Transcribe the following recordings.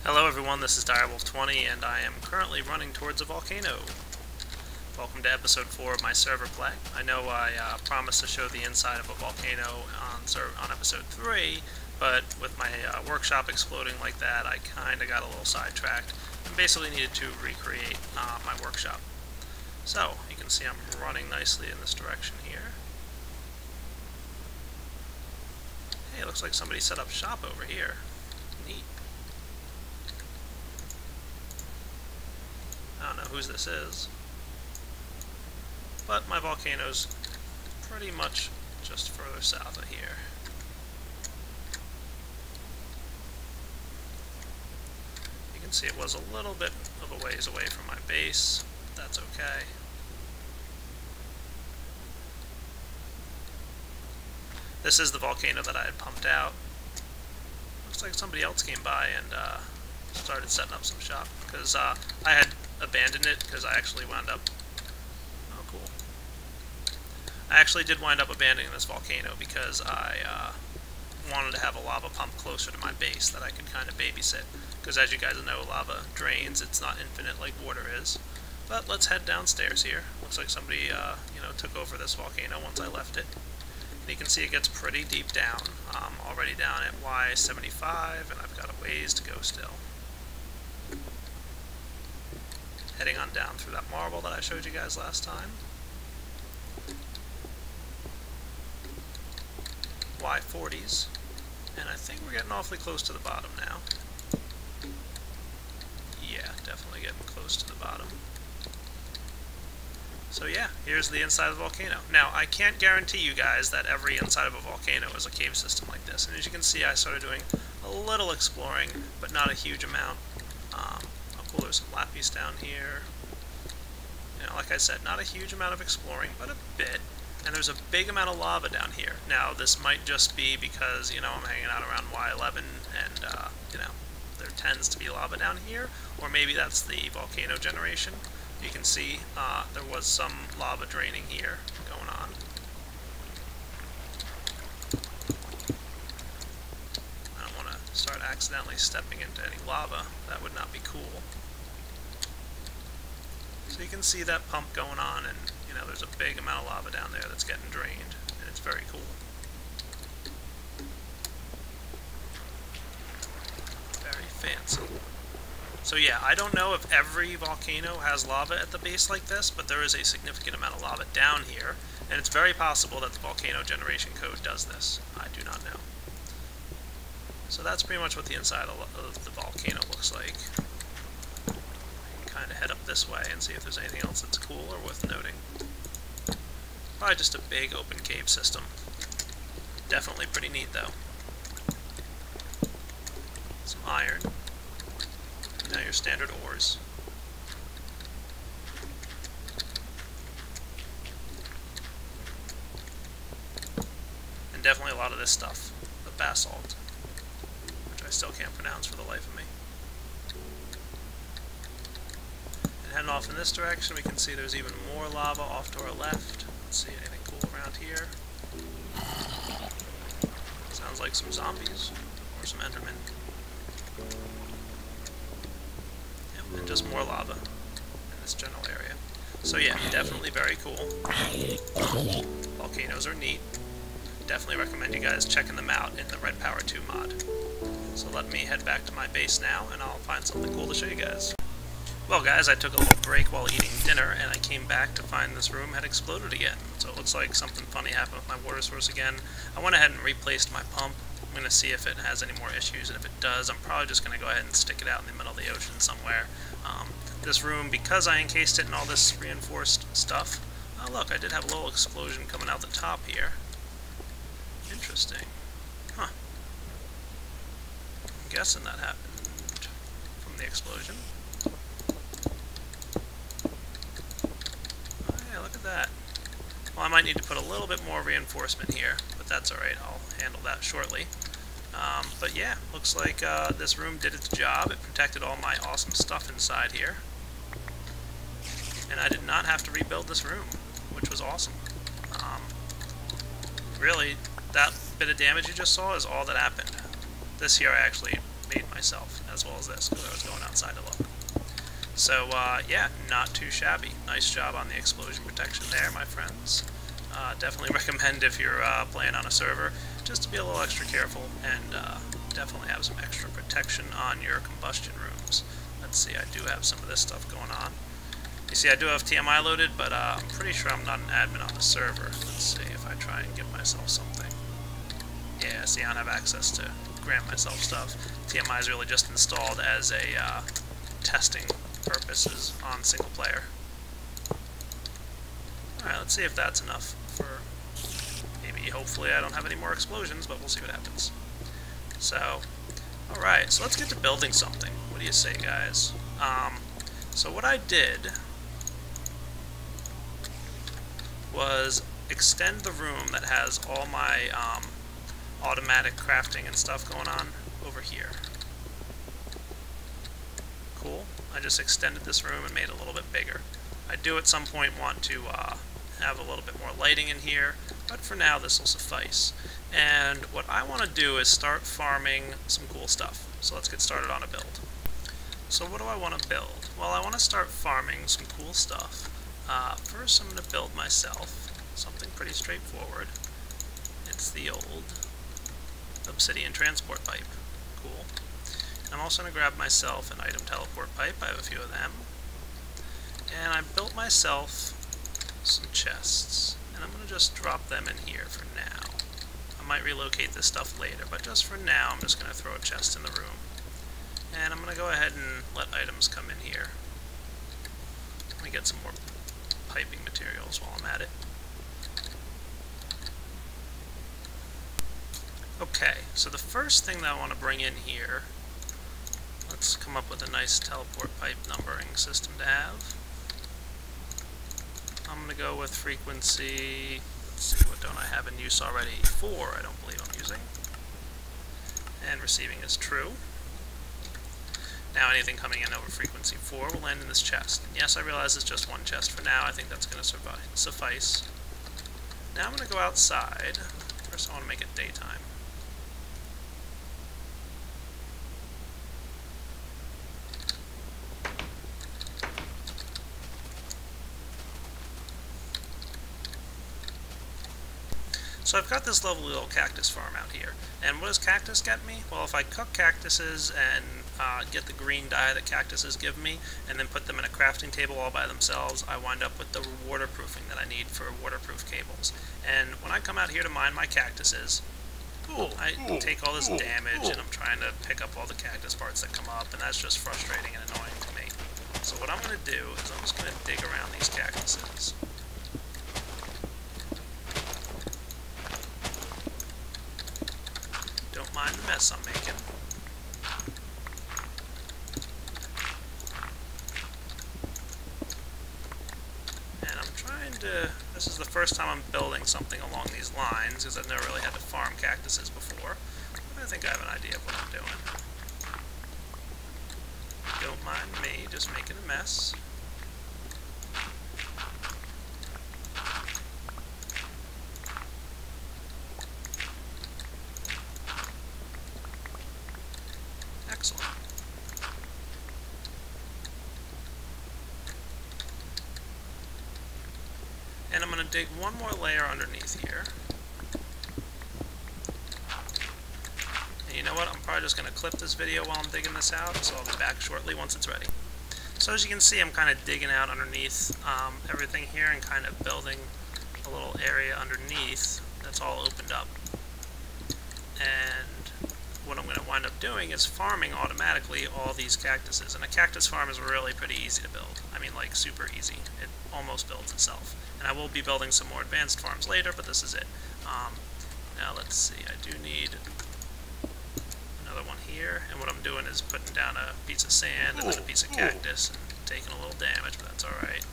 Hello everyone, this is Direwolf20 and I am currently running towards a volcano. Welcome to episode 4 of my server play. I know I promised to show the inside of a volcano on episode 3, but with my workshop exploding like that, I kinda got a little sidetracked and basically needed to recreate my workshop. So, you can see I'm running nicely in this direction here. Hey, it looks like somebody set up shop over here. Neat. I don't know whose this is, but my volcano's pretty much just further south of here. You can see it was a little bit of a ways away from my base, but that's okay. This is the volcano that I had pumped out. Looks like somebody else came by and started setting up some shop, because I had abandoned it because I actually wound up... Oh, cool. I actually did wind up abandoning this volcano because I wanted to have a lava pump closer to my base that I could kind of babysit. Because as you guys know, lava drains, it's not infinite like water is. But let's head downstairs here. Looks like somebody took over this volcano once I left it. And you can see it gets pretty deep down. I'm already down at Y75 and I've got a ways to go still. Heading on down through that marble that I showed you guys last time. Y40's. And I think we're getting awfully close to the bottom now. Yeah, definitely getting close to the bottom. So yeah, here's the inside of the volcano. Now, I can't guarantee you guys that every inside of a volcano is a cave system like this. And as you can see, I started doing a little exploring, but not a huge amount. Cool, there's some lapis down here. Like I said, not a huge amount of exploring, but a bit. And there's a big amount of lava down here. Now, this might just be because, I'm hanging out around Y11 and, there tends to be lava down here. Or maybe that's the volcano generation. You can see there was some lava draining here going on. I don't want to start accidentally stepping into any lava. That would not be cool. So you can see that pump going on, and there's a big amount of lava down there that's getting drained, and it's very cool. Very fancy. So yeah, I don't know if every volcano has lava at the base like this, but there is a significant amount of lava down here, and it's very possible that the volcano generation code does this. I do not know. So that's pretty much what the inside of the volcano looks like. Kind of head up this way and see if there's anything else that's cool or worth noting. Probably just a big open cave system. Definitely pretty neat though. Some iron. Now your standard ores. And definitely a lot of this stuff. The basalt. Which I still can't pronounce for the life of me. Heading off in this direction, we can see there's even more lava off to our left. Let's see anything cool around here. Sounds like some zombies or some endermen. Yep, and just more lava in this general area. So yeah, definitely very cool. Volcanoes are neat. Definitely recommend you guys checking them out in the Red Power 2 mod. So let me head back to my base now, and I'll find something cool to show you guys. Well guys, I took a little break while eating dinner, and I came back to find this room had exploded again. So it looks like something funny happened with my water source again. I went ahead and replaced my pump. I'm going to see if it has any more issues, and if it does, I'm probably just going to go ahead and stick it out in the middle of the ocean somewhere. This room, because I encased it in all this reinforced stuff, oh look, I did have a little explosion coming out the top here. Interesting. Huh. I'm guessing that happened from the explosion. Look at that. Well, I might need to put a little bit more reinforcement here, but that's alright, I'll handle that shortly. But yeah, looks like this room did its job. It protected all my awesome stuff inside here. And I did not have to rebuild this room, which was awesome. Really, that bit of damage you just saw is all that happened. This here I actually made myself, as well as this, because I was going outside to look. So, yeah, not too shabby. Nice job on the explosion protection there, my friends. Definitely recommend if you're playing on a server, just to be a little extra careful, and definitely have some extra protection on your combustion rooms. Let's see, I do have some of this stuff going on. You see, I do have TMI loaded, but I'm pretty sure I'm not an admin on the server. Let's see if I try and give myself something. Yeah, see, I don't have access to grant myself stuff. TMI is really just installed as a testing purposes on single player. Alright, let's see if that's enough for maybe, hopefully I don't have any more explosions, but we'll see what happens. So, alright, so let's get to building something. What do you say, guys? So what I did was extend the room that has all my automatic crafting and stuff going on over here. Cool. I just extended this room and made it a little bit bigger. I do at some point want to have a little bit more lighting in here, but for now this will suffice. And what I want to do is start farming some cool stuff. So let's get started on a build. So what do I want to build? Well, I want to start farming some cool stuff. First I'm going to build myself something pretty straightforward. It's the old obsidian transport pipe. Cool. I'm also going to grab myself an item teleport pipe. I have a few of them. And I built myself some chests. And I'm going to just drop them in here for now. I might relocate this stuff later, but just for now I'm just going to throw a chest in the room. And I'm going to go ahead and let items come in here. Let me get some more piping materials while I'm at it. Okay, so the first thing that I want to bring in here, let's come up with a nice teleport pipe numbering system to have. I'm going to go with frequency, let's see, what don't I have in use already? 4, I don't believe I'm using. And receiving is true. Now anything coming in over frequency 4 will land in this chest. And yes, I realize it's just one chest for now. I think that's going to suffice. Now I'm going to go outside. First I want to make it daytime. So I've got this lovely little cactus farm out here. And what does cactus get me? Well, if I cook cactuses and get the green dye that cactuses give me, and then put them in a crafting table all by themselves, I wind up with the waterproofing that I need for waterproof cables. And when I come out here to mine my cactuses, I take all this damage and I'm trying to pick up all the cactus parts that come up, and that's just frustrating and annoying to me. So what I'm going to do is I'm just going to dig around these cactuses. Don't mind the mess I'm making. And I'm trying to... This is the first time I'm building something along these lines, because I've never really had to farm cactuses before. But I think I have an idea of what I'm doing. Don't mind me, just making a mess. Excellent. And I'm going to dig one more layer underneath here. And you know what? I'm probably just going to clip this video while I'm digging this out, so I'll be back shortly once it's ready. So as you can see, I'm kind of digging out underneath everything here and kind of building a little area underneath that's all opened up. And what I'm going to wind up doing is farming automatically all these cactuses. And a cactus farm is really pretty easy to build. I mean, like, super easy. It almost builds itself. And I will be building some more advanced farms later, but this is it. Now let's see, I do need another one here, and what I'm doing is putting down a piece of sand and then a piece of cactus and taking a little damage, but that's alright.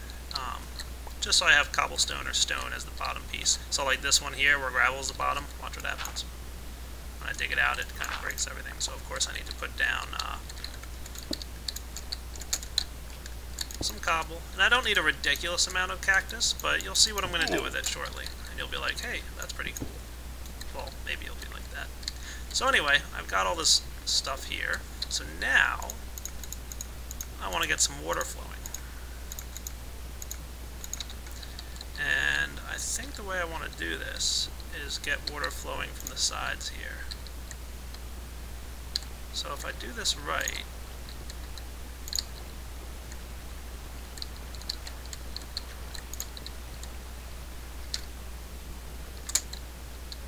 Just so I have cobblestone or stone as the bottom piece. So like this one here where gravel is the bottom, watch what happens. When I dig it out, it kind of breaks everything, so of course I need to put down some cobble. And I don't need a ridiculous amount of cactus, but you'll see what I'm going to do with it shortly. And you'll be like, hey, that's pretty cool. Well, maybe you'll be like that. So anyway, I've got all this stuff here. So now, I want to get some water flowing. And I think the way I want to do this is get water flowing from the sides here. So if I do this right,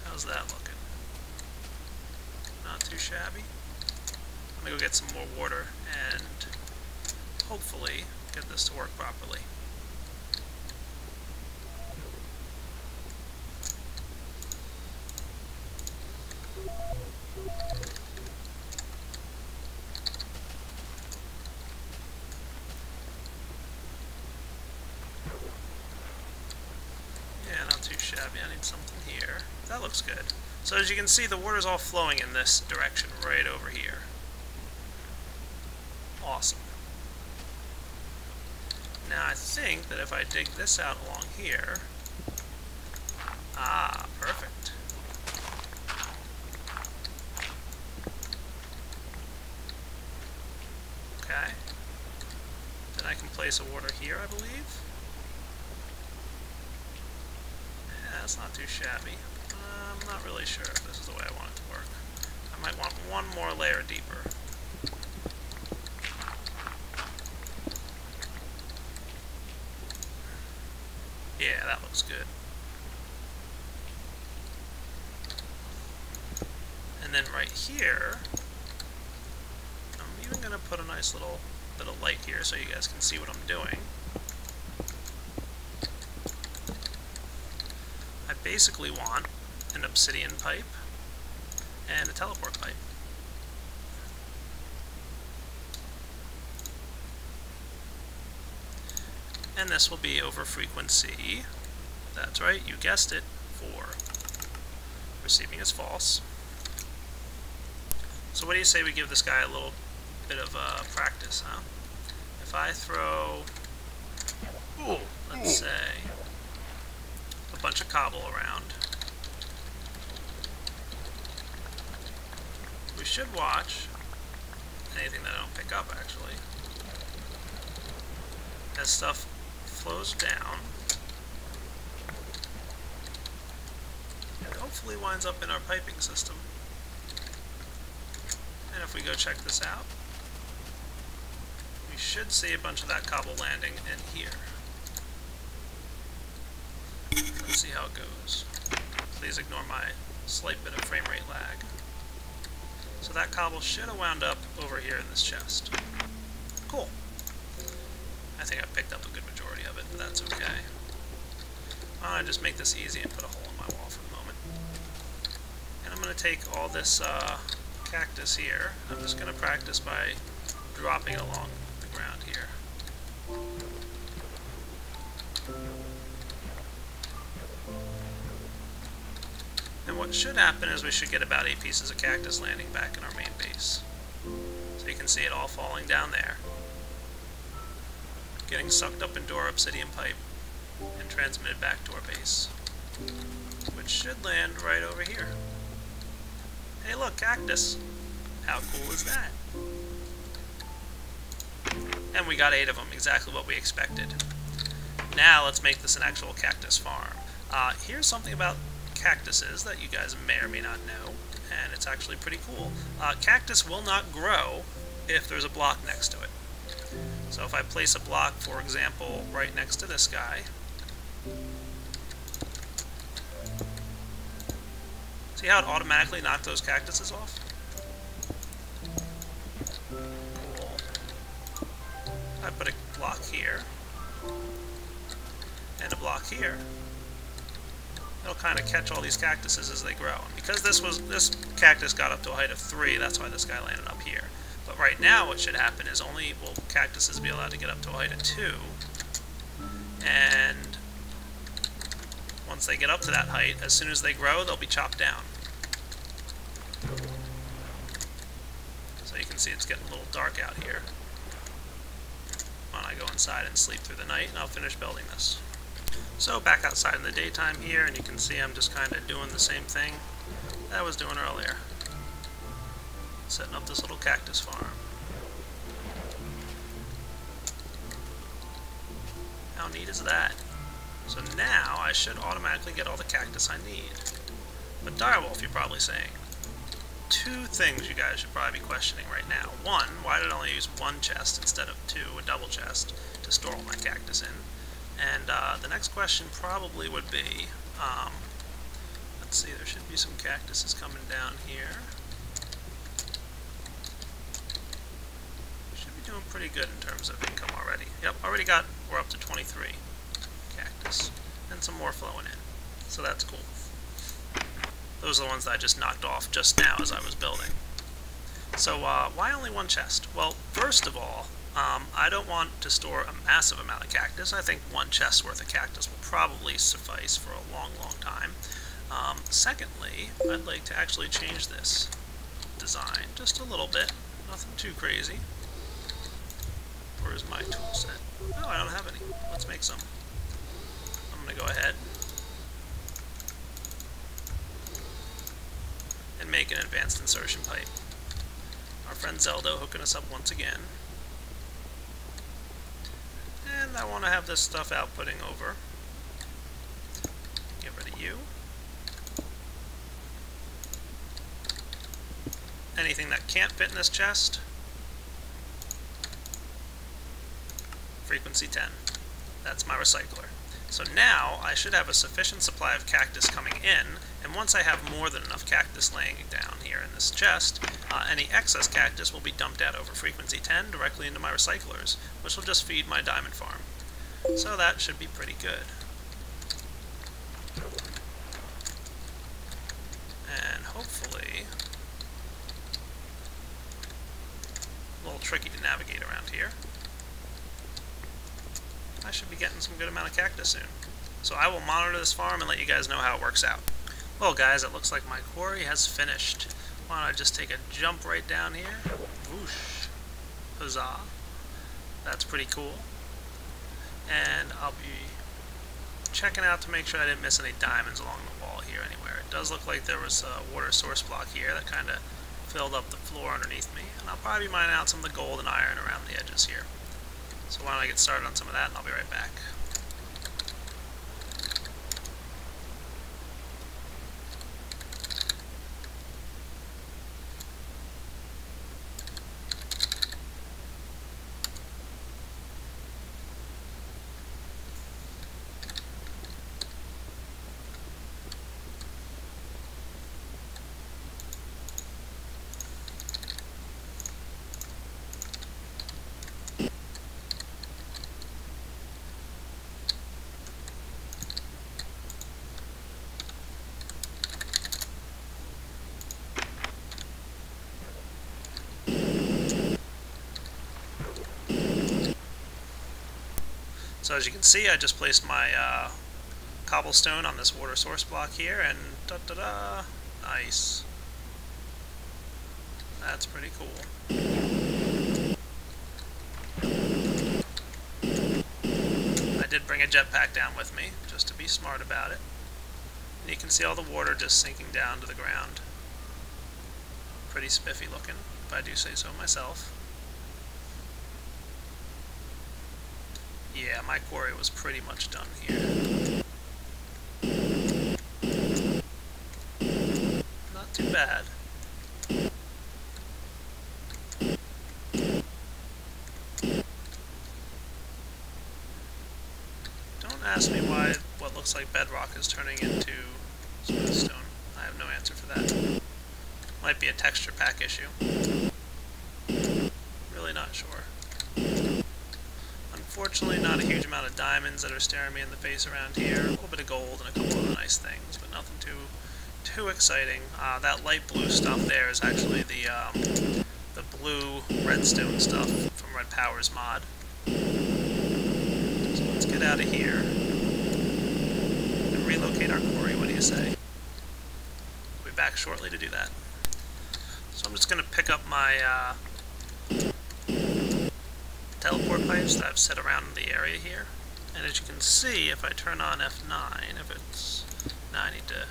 how's that looking? Not too shabby. I'm gonna go get some more water and hopefully get this to work properly. I need something here. That looks good. So as you can see, the water's all flowing in this direction, right over here. Awesome. Now I think that if I dig this out along here... Ah, perfect. Okay. Then I can place a water here, I believe. That's not too shabby. I'm not really sure if this is the way I want it to work. I might want one more layer deeper. Yeah, that looks good. And then right here, I'm even going to put a nice little bit of light here so you guys can see what I'm doing. I basically want an obsidian pipe and a teleport pipe. And this will be over frequency, that's right, you guessed it, 4. Receiving is false. So what do you say we give this guy a little bit of practice, huh? If I throw, let's say, a bunch of cobble around, we should watch anything that I don't pick up, actually, as stuff flows down and hopefully winds up in our piping system. And if we go check this out, we should see a bunch of that cobble landing in here. Let's see how it goes. Please ignore my slight bit of frame rate lag. So that cobble should have wound up over here in this chest. Cool. I think I picked up a good majority of it, but that's okay. Why don't I just make this easy and put a hole in my wall for the moment. And I'm going to take all this cactus here. I'm just going to practice by dropping it along the ground here. And what should happen is we should get about 8 pieces of cactus landing back in our main base. So you can see it all falling down there, getting sucked up into our obsidian pipe and transmitted back to our base, which should land right over here. Hey look, cactus! How cool is that? And we got 8 of them, exactly what we expected. Now let's make this an actual cactus farm. Here's something about cactuses that you guys may or may not know, and it's actually pretty cool. Cactus will not grow if there's a block next to it. So if I place a block, for example, right next to this guy, see how it automatically knocked those cactuses off? Cool. I put a block here, and a block here. It'll kind of catch all these cactuses as they grow. And because this cactus got up to a height of 3, that's why this guy landed up here. But right now what should happen is only will cactuses be allowed to get up to a height of 2. And once they get up to that height, as soon as they grow, they'll be chopped down. So you can see it's getting a little dark out here. Why don't I go inside and sleep through the night, and I'll finish building this. So back outside in the daytime here, and you can see I'm just kind of doing the same thing that I was doing earlier. setting up this little cactus farm. How neat is that? So now I should automatically get all the cactus I need. But Direwolf, you're probably saying. Two things you guys should probably be questioning right now. One, why did I only use one chest instead of two, a double chest, to store all my cactus in? And the next question probably would be, let's see, there should be some cactuses coming down here. Should be doing pretty good in terms of income already. Yep, we're up to 23 cactus, and some more flowing in. So that's cool. Those are the ones that I just knocked off just now as I was building. So why only one chest? Well, first of all, I don't want to store a massive amount of cactus. I think one chest worth of cactus will probably suffice for a long, long time. Secondly, I'd like to actually change this design just a little bit. Nothing too crazy. Where's my tool set? Oh, I don't have any. Let's make some. I'm going to go ahead and make an advanced insertion pipe. Our friend Zelda hooking us up once again. And I want to have this stuff outputting over. Get rid of you. Anything that can't fit in this chest, frequency 10. That's my recycler. So now I should have a sufficient supply of cactus coming in, and once I have more than enough cactus laying down here in this chest, any excess cactus will be dumped out over frequency 10 directly into my recyclers, which will just feed my diamond farm. So that should be pretty good. And hopefully, a little tricky to navigate around here. I should be getting some good amount of cactus soon. So I will monitor this farm and let you guys know how it works out. Well guys, it looks like my quarry has finished. Why don't I just take a jump right down here? Whoosh. Huzzah. That's pretty cool. And I'll be checking out to make sure I didn't miss any diamonds along the wall here anywhere. It does look like there was a water source block here that kind of filled up the floor underneath me. And I'll probably be mining out some of the gold and iron around the edges here. So why don't I get started on some of that, and I'll be right back. So as you can see, I just placed my cobblestone on this water source block here, and da-da-da, nice. That's pretty cool. I did bring a jetpack down with me, just to be smart about it. And you can see all the water just sinking down to the ground. Pretty spiffy looking, if I do say so myself. Yeah, my quarry was pretty much done here. Not too bad. Don't ask me why what looks like bedrock is turning into smooth stone. I have no answer for that. Might be a texture pack issue. Really not sure. Unfortunately, not a huge amount of diamonds that are staring me in the face around here. A little bit of gold and a couple of nice things, but nothing too exciting. That light blue stuff there is actually the blue redstone stuff from Red Power's mod. So let's get out of here and relocate our quarry. What do you say? We'll be back shortly to do that. So I'm just going to pick up my teleport pipes that I've set around the area here. And as you can see, if I turn on F9, if it's... Now I need to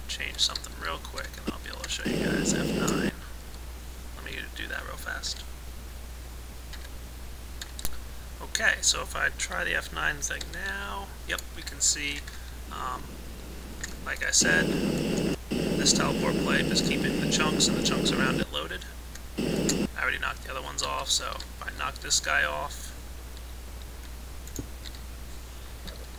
change something real quick, and I'll be able to show you guys. F9. Let me do that real fast. Okay, so if I try the F9 thing now, yep, we can see, like I said, this teleport pipe is keeping the chunks and the chunks around it loaded. I already knocked the other ones off, so if I knock this guy off,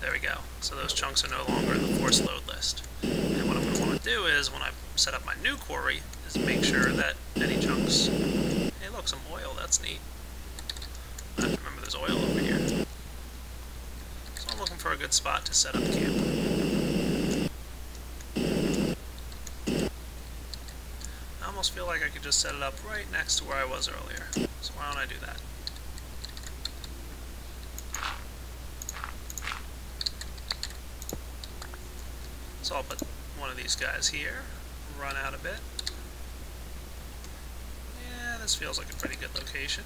there we go. So those chunks are no longer in the force load list. And what I'm going to want to do is, when I set up my new quarry, is make sure that any chunks... Hey look, some oil, that's neat. I have to remember there's oil over here. So I'm looking for a good spot to set up camp. I almost feel like I could just set it up right next to where I was earlier. So why don't I do that? So I'll put one of these guys here, run out a bit. Yeah, this feels like a pretty good location.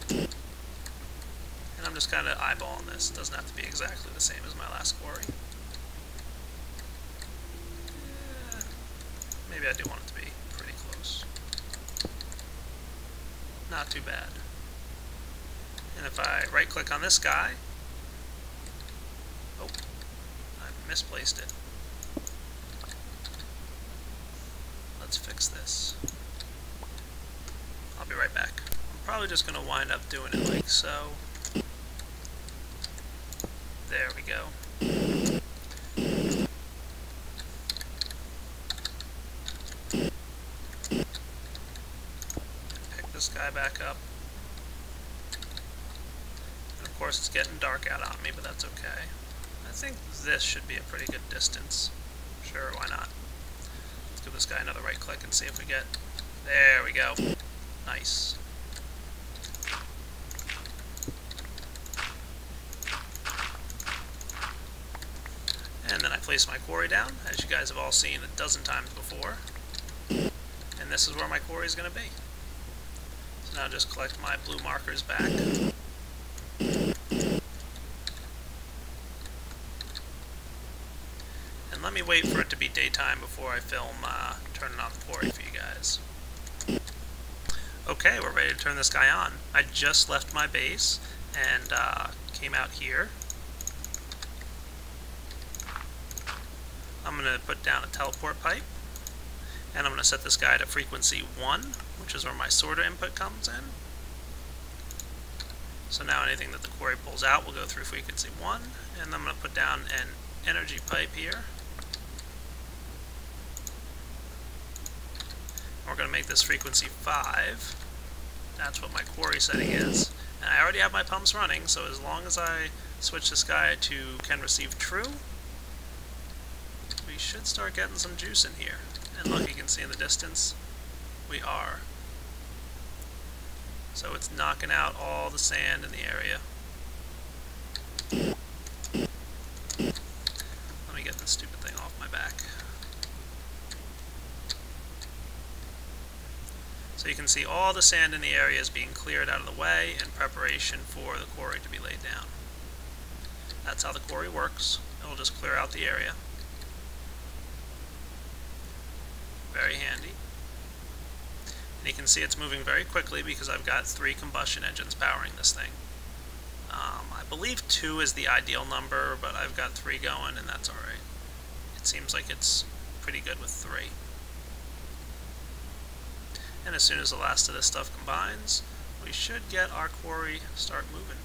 And I'm just kind of eyeballing this. It doesn't have to be exactly the same as my last quarry. Yeah, maybe I do want it to be pretty close. Not too bad. And if I right click on this guy, oh, I misplaced it. Let's fix this. I'll be right back. I'm probably just going to wind up doing it like so. There we go. Pick this guy back up. And of course it's getting dark out on me, but that's okay. I think this should be a pretty good distance. Sure, why not? Let's give this guy another right click and see if we get... There we go. Nice. And then I place my quarry down, as you guys have all seen a dozen times before. And this is where my quarry is going to be. So now just collect my blue markers back. And let me wait for it to be daytime before I film turning on the quarry for you guys. Okay, we're ready to turn this guy on. I just left my base and came out here. I'm going to put down a teleport pipe, and I'm going to set this guy to frequency 1, which is where my sorter input comes in. So now anything that the quarry pulls out will go through frequency 1, and I'm going to put down an energy pipe here. And we're going to make this frequency 5. That's what my quarry setting is. And I already have my pumps running, so as long as I switch this guy to can receive true, we should start getting some juice in here. And look, you can see in the distance, we are. So it's knocking out all the sand in the area. Let me get this stupid thing off my back. So you can see all the sand in the area is being cleared out of the way in preparation for the quarry to be laid down. That's how the quarry works. It'll just clear out the area. Very handy. And you can see it's moving very quickly because I've got 3 combustion engines powering this thing. I believe 2 is the ideal number, but I've got 3 going and that's alright. It seems like it's pretty good with 3. And as soon as the last of this stuff combines, we should get our quarry start moving.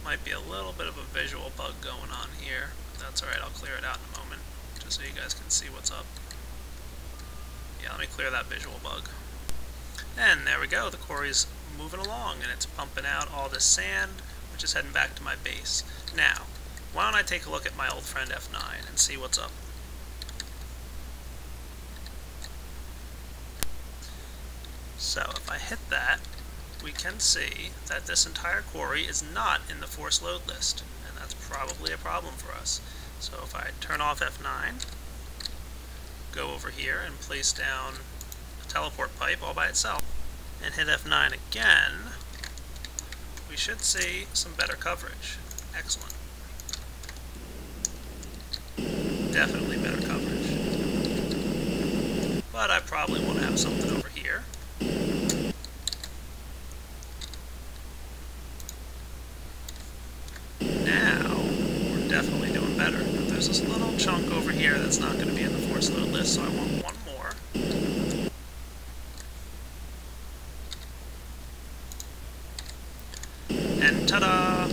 Might be a little bit of a visual bug going on here. That's alright, I'll clear it out in a moment, just so you guys can see what's up. Yeah, let me clear that visual bug. And there we go, the quarry's moving along, and it's pumping out all this sand, which is heading back to my base. Now, why don't I take a look at my old friend F9 and see what's up. So, if I hit that, we can see that this entire quarry is not in the force load list, and that's probably a problem for us. So if I turn off F9, go over here and place down a teleport pipe all by itself, and hit F9 again, we should see some better coverage. Excellent. Definitely better coverage. But I probably want to have something over here. Now, we're definitely doing better. But there's this little chunk over here that's not going to be in the force load list, so I want one more. And ta-da!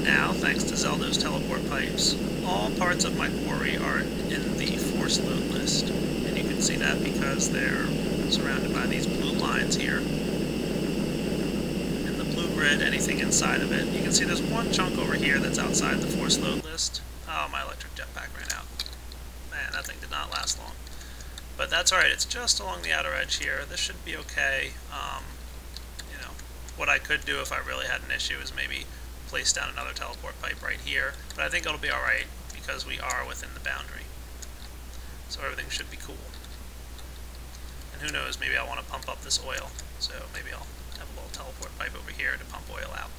Now, thanks to Zelda's teleport pipes, all parts of my quarry are in the force load list. And you can see that because they're surrounded by these blue lines here. And the blue grid, anything inside of it. You can see there's one chunk over here that's outside the force load list. Oh, my electric jetpack ran out. Man, that thing did not last long. But that's alright, it's just along the outer edge here. This should be okay. You know, what I could do if I really had an issue is maybe place down another teleport pipe right here, but I think it'll be alright because we are within the boundary. So everything should be cool. And who knows, maybe I want to pump up this oil, so maybe I'll have a little teleport pipe over here to pump oil out.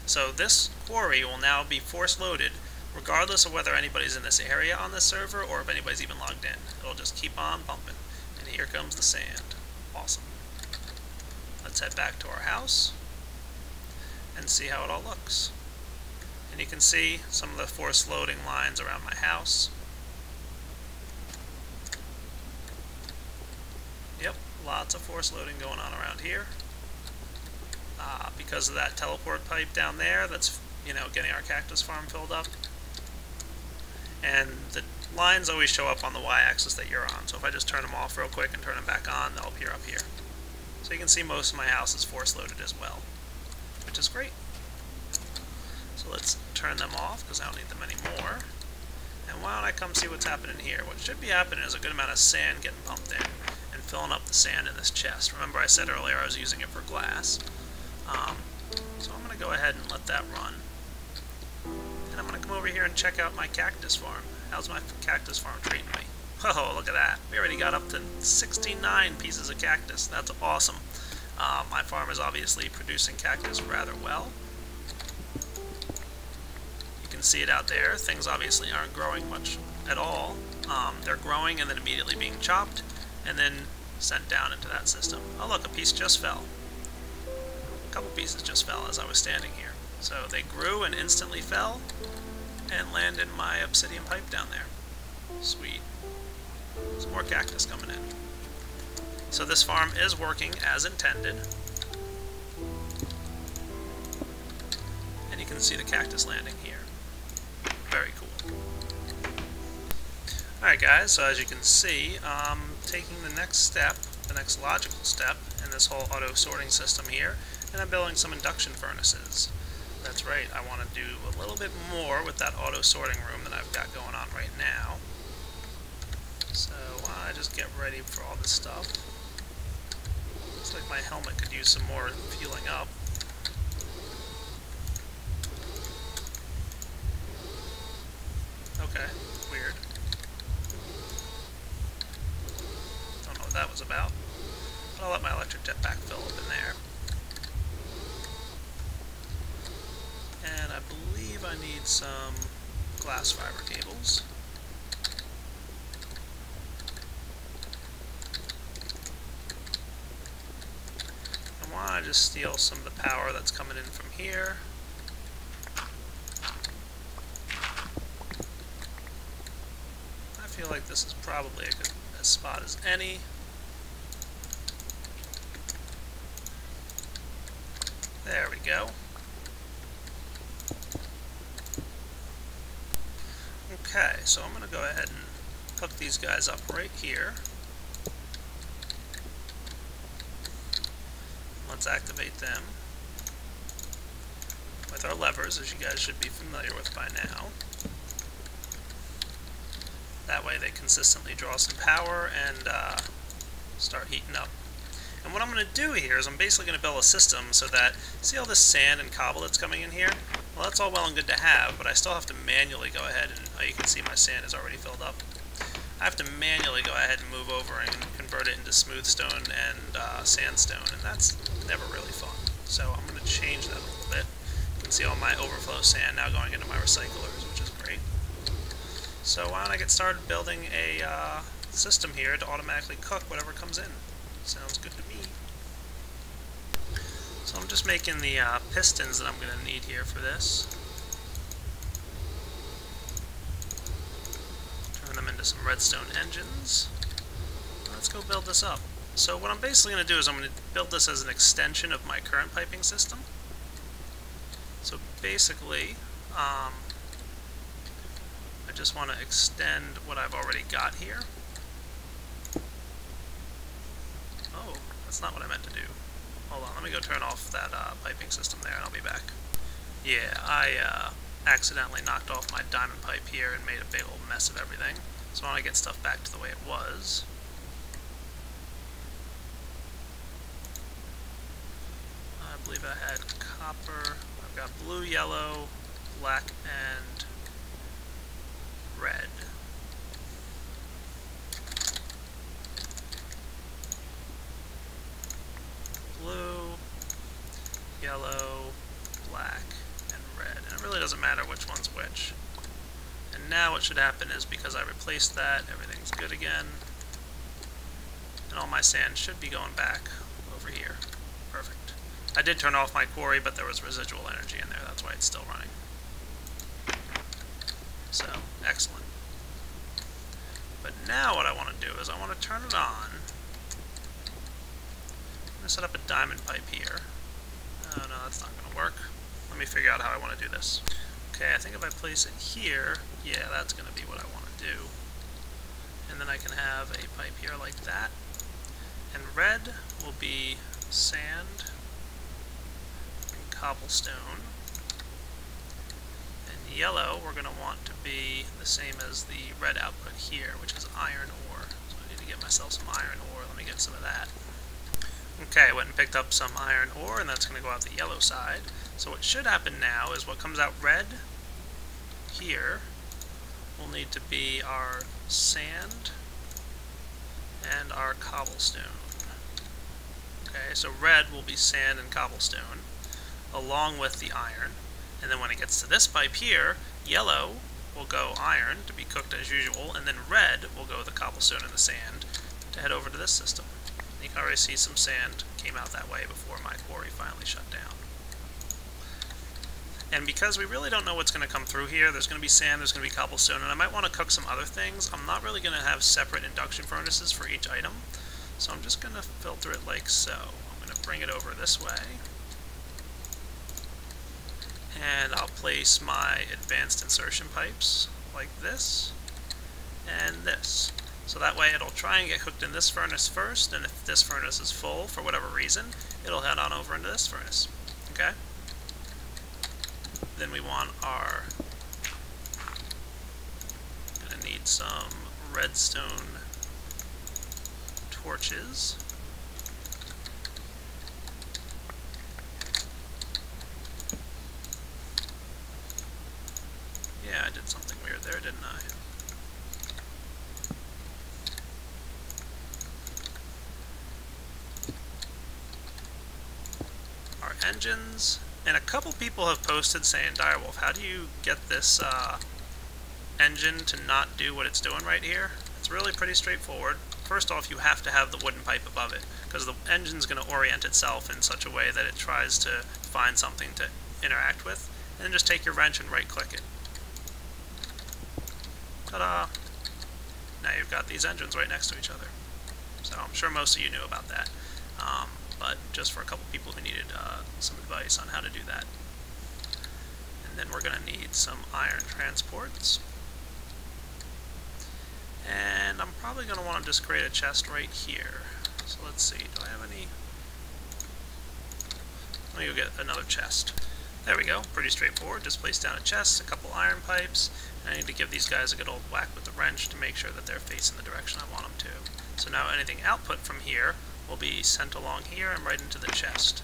So this quarry will now be force loaded regardless of whether anybody's in this area on this server or if anybody's even logged in. It'll just keep on pumping. And here comes the sand. Awesome. Let's head back to our house and see how it all looks. And you can see some of the force loading lines around my house. Yep, lots of force loading going on around here. Because of that teleport pipe down there that's, you know, getting our cactus farm filled up. And the lines always show up on the y-axis that you're on. So if I just turn them off real quick and turn them back on, they'll appear up here. So you can see most of my house is force loaded as well, which is great. So let's turn them off because I don't need them anymore. And why don't I come see what's happening here? What should be happening is a good amount of sand getting pumped in and filling up the sand in this chest. Remember I said earlier I was using it for glass. So I'm going to go ahead and let that run. And I'm going to come over here and check out my cactus farm. How's my cactus farm treating me? Oh, look at that. We already got up to 69 pieces of cactus. That's awesome. My farm is obviously producing cactus rather well. You can see it out there. Things obviously aren't growing much at all. They're growing and then immediately being chopped and then sent down into that system. Oh look, a piece just fell. A couple pieces just fell as I was standing here. So they grew and instantly fell and landed in my obsidian pipe down there. Sweet. Some more cactus coming in. So this farm is working as intended. And you can see the cactus landing here. Very cool. Alright guys, so as you can see, taking the next step, the next logical step in this whole auto sorting system here, and I'm building some induction furnaces. That's right, I want to do a little bit more with that auto sorting room that I've got going on right now. So why don't I just get ready for all this stuff. Looks like my helmet could use some more fueling up. Okay, weird. Don't know what that was about. But I'll let my electric jetpack fill up in there. And I believe I need some glass fiber cables. And why don't I just steal some of the power that's coming in from here. I feel like this is probably a good spot as any. There we go. Okay, so I'm going to go ahead and hook these guys up right here. Let's activate them with our levers, as you guys should be familiar with by now. That way they consistently draw some power and start heating up. And what I'm going to do here is I'm basically going to build a system so that, see all this sand and cobble that's coming in here? Well, that's all well and good to have, but I still have to manually go ahead and, you can see my sand is already filled up. I have to manually go ahead and move over and convert it into smooth stone and sandstone, and that's never really fun. So I'm going to change that a little bit. You can see all my overflow sand now going into my recyclers, which is great. So why don't I get started building a system here to automatically cook whatever comes in. Sounds good to me. So I'm just making the pistons that I'm going to need here for this. Turn them into some redstone engines. Let's go build this up. So what I'm basically going to do is I'm going to build this as an extension of my current piping system. So basically, I just want to extend what I've already got here. Oh, that's not what I meant to do. Hold on, let me go turn off that piping system there and I'll be back. Yeah, I accidentally knocked off my diamond pipe here and made a big old mess of everything. So I want to get stuff back to the way it was. I believe I had copper. I've got blue, yellow, black, and red. Blue, yellow, black, and red. And it really doesn't matter which one's which. And now what should happen is, because I replaced that, everything's good again. And all my sand should be going back over here. Perfect. I did turn off my quarry, but there was residual energy in there. That's why it's still running. So, excellent. But now what I want to do is I want to turn it on. I'm going to set up a diamond pipe here. Oh no, that's not going to work. Let me figure out how I want to do this. Okay, I think if I place it here, yeah, that's going to be what I want to do. And then I can have a pipe here like that. And red will be sand and cobblestone. And yellow we're going to want to be the same as the red output here, which is iron ore. So I need to get myself some iron ore. Let me get some of that. Okay, I went and picked up some iron ore, and that's going to go out the yellow side. So what should happen now is what comes out red here will need to be our sand and our cobblestone. Okay, so red will be sand and cobblestone along with the iron. And then when it gets to this pipe here, yellow will go iron to be cooked as usual, and then red will go the cobblestone and the sand to head over to this system. And you can already see some sand came out that way before my quarry finally shut down. And because we really don't know what's going to come through here, there's going to be sand, there's going to be cobblestone, and I might want to cook some other things. I'm not really going to have separate induction furnaces for each item, so I'm just going to filter it like so. I'm going to bring it over this way. And I'll place my advanced insertion pipes like this and this. So that way it'll try and get cooked in this furnace first, and if this furnace is full for whatever reason, it'll head on over into this furnace. Okay? Then we want our... gonna need some redstone torches. Yeah, I did something weird there, didn't I? Our engines, and a couple people have posted saying, Direwolf, how do you get this engine to not do what it's doing right here? It's really pretty straightforward. First off, you have to have the wooden pipe above it, because the engine's going to orient itself in such a way that it tries to find something to interact with, and then just take your wrench and right-click it. Ta-da! Now you've got these engines right next to each other. So I'm sure most of you knew about that. But just for a couple people who needed some advice on how to do that. And then we're going to need some iron transports. And I'm probably going to want to just create a chest right here. So let's see, do I have any... Let me go get another chest. There we go, pretty straightforward. Just place down a chest, a couple iron pipes, and I need to give these guys a good old whack with the wrench to make sure that they're facing the direction I want them to. So now anything output from here will be sent along here and right into the chest.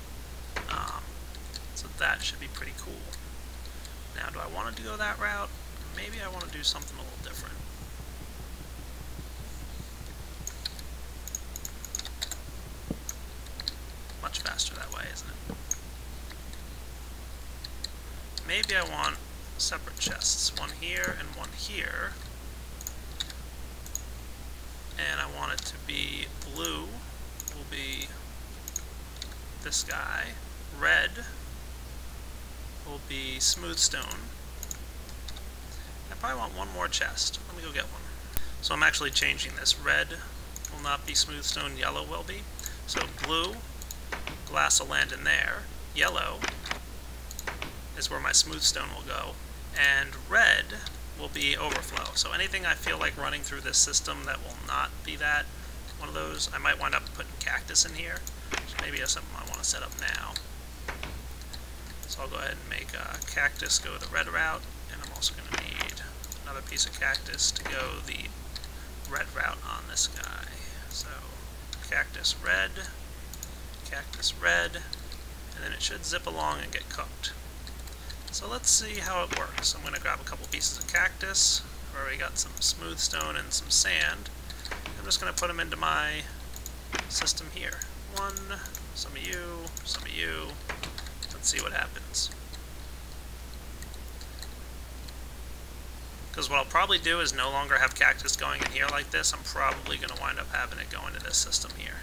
So that should be pretty cool. Now, do I want to go that route? Maybe I want to do something a little different. Much faster that way, isn't it? maybe I want separate chests. One here and one here. And I want it to be blue will be this guy. Red will be smooth stone. I probably want one more chest. Let me go get one. So I'm actually changing this. Red will not be smooth stone, yellow will be. So blue, glass will land in there. Yellow is where my smooth stone will go. And red will be overflow. So anything I feel like running through this system that will not be that, one of those, I might wind up putting cactus in here. So maybe that's something I want to set up now. So I'll go ahead and make cactus go the red route, and I'm also going to need another piece of cactus to go the red route on this guy. So cactus red, and then it should zip along and get cooked. So let's see how it works. I'm going to grab a couple pieces of cactus. I've already got some smooth stone and some sand. I'm just going to put them into my system here. One, some of you, some of you. Let's see what happens. Because what I'll probably do is no longer have cactus going in here like this. I'm probably going to wind up having it go into this system here.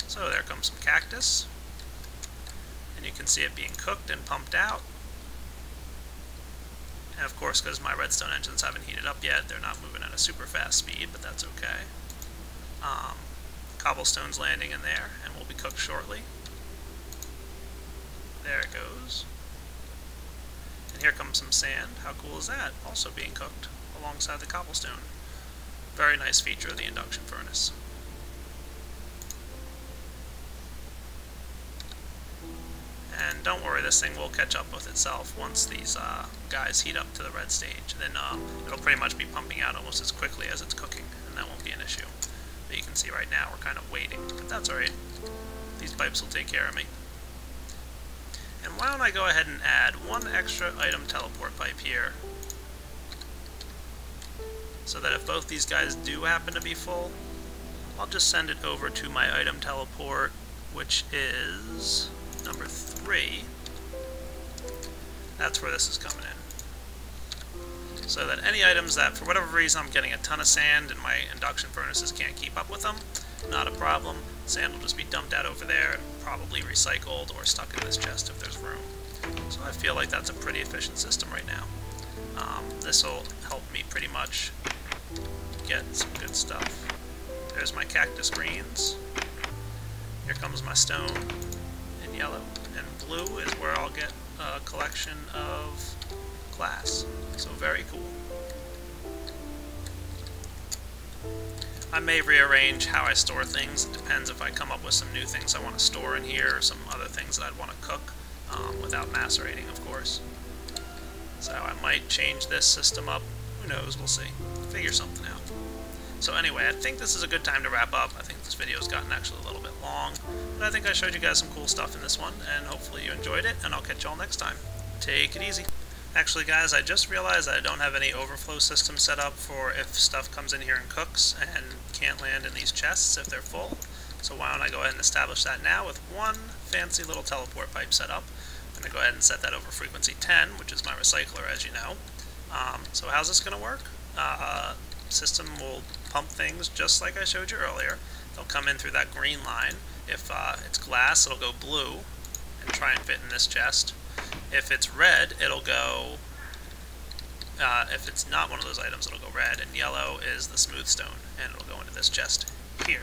So there comes some cactus. And you can see it being cooked and pumped out. And of course, because my redstone engines haven't heated up yet, they're not moving at a super fast speed, but that's okay. Cobblestone's landing in there, and will be cooked shortly. There it goes. And here comes some sand. How cool is that? Also being cooked alongside the cobblestone. Very nice feature of the induction furnace. And don't worry, this thing will catch up with itself once these guys heat up to the red stage. Then it'll pretty much be pumping out almost as quickly as it's cooking, and that won't be an issue. But you can see right now we're kind of waiting, but that's alright. These pipes will take care of me. And why don't I go ahead and add one extra item teleport pipe here, so that if both these guys do happen to be full, I'll just send it over to my item teleport, which is number 3. That's where this is coming in. So that any items that, for whatever reason, I'm getting a ton of sand and my induction furnaces can't keep up with them, not a problem. Sand will just be dumped out over there and probably recycled or stuck in this chest if there's room. So I feel like that's a pretty efficient system right now. This will help me pretty much get some good stuff. There's my cactus greens. Here comes my stone in yellow. And blue is where I'll get a collection of glass. So very cool. I may rearrange how I store things. It depends if I come up with some new things I want to store in here, or some other things that I'd want to cook, without macerating, of course. So I might change this system up. Who knows? We'll see. Figure something out. So anyway, I think this is a good time to wrap up. I think this video's gotten actually a little bit long, but I think I showed you guys some cool stuff in this one, and hopefully you enjoyed it, and I'll catch y'all next time. Take it easy. Actually, guys, I just realized that I don't have any overflow system set up for if stuff comes in here and cooks and can't land in these chests if they're full. So why don't I go ahead and establish that now with one fancy little teleport pipe set up. I'm going to go ahead and set that over frequency 10, which is my recycler, as you know. So how's this going to work? System will pump things just like I showed you earlier. They'll come in through that green line. If it's glass, it'll go blue and try and fit in this chest. If it's red, it'll go, if it's not one of those items, it'll go red, and yellow is the smooth stone, and it'll go into this chest here.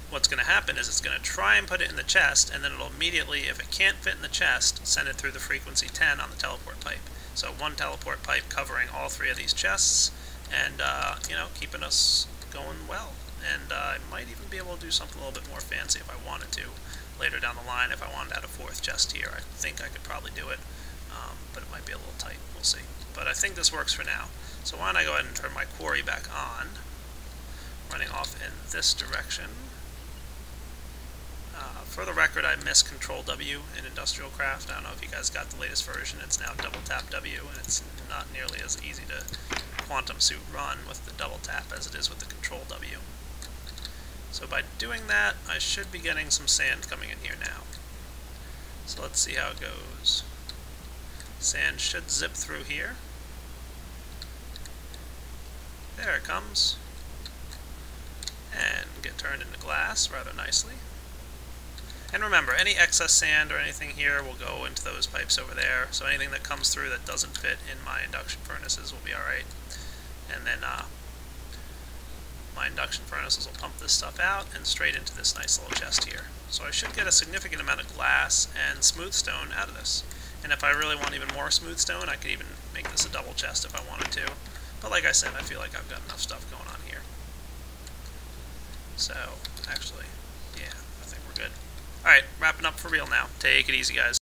What's going to happen is it's going to try and put it in the chest, and then it'll immediately, if it can't fit in the chest, send it through the frequency 10 on the teleport pipe. So one teleport pipe covering all 3 of these chests, and, you know, keeping us going well. And I might even be able to do something a little bit more fancy if I wanted to. Later down the line, if I wanted to add a 4th chest here, I think I could probably do it, but it might be a little tight. We'll see. But I think this works for now. So why don't I go ahead and turn my quarry back on, running off in this direction. For the record, I missed Control W in Industrial Craft. I don't know if you guys got the latest version. It's now double tap W, and it's not nearly as easy to quantum suit run with the double tap as it is with the Control W. So by doing that, I should be getting some sand coming in here now. So let's see how it goes. Sand should zip through here. There it comes. And get turned into glass rather nicely. And remember, any excess sand or anything here will go into those pipes over there, so anything that comes through that doesn't fit in my induction furnaces will be alright. And then my induction furnaces will pump this stuff out and straight into this nice little chest here. So I should get a significant amount of glass and smooth stone out of this. And if I really want even more smooth stone, I could even make this a double chest if I wanted to. But like I said, I feel like I've got enough stuff going on here. So, actually, yeah, I think we're good. Alright, wrapping up for real now. Take it easy, guys.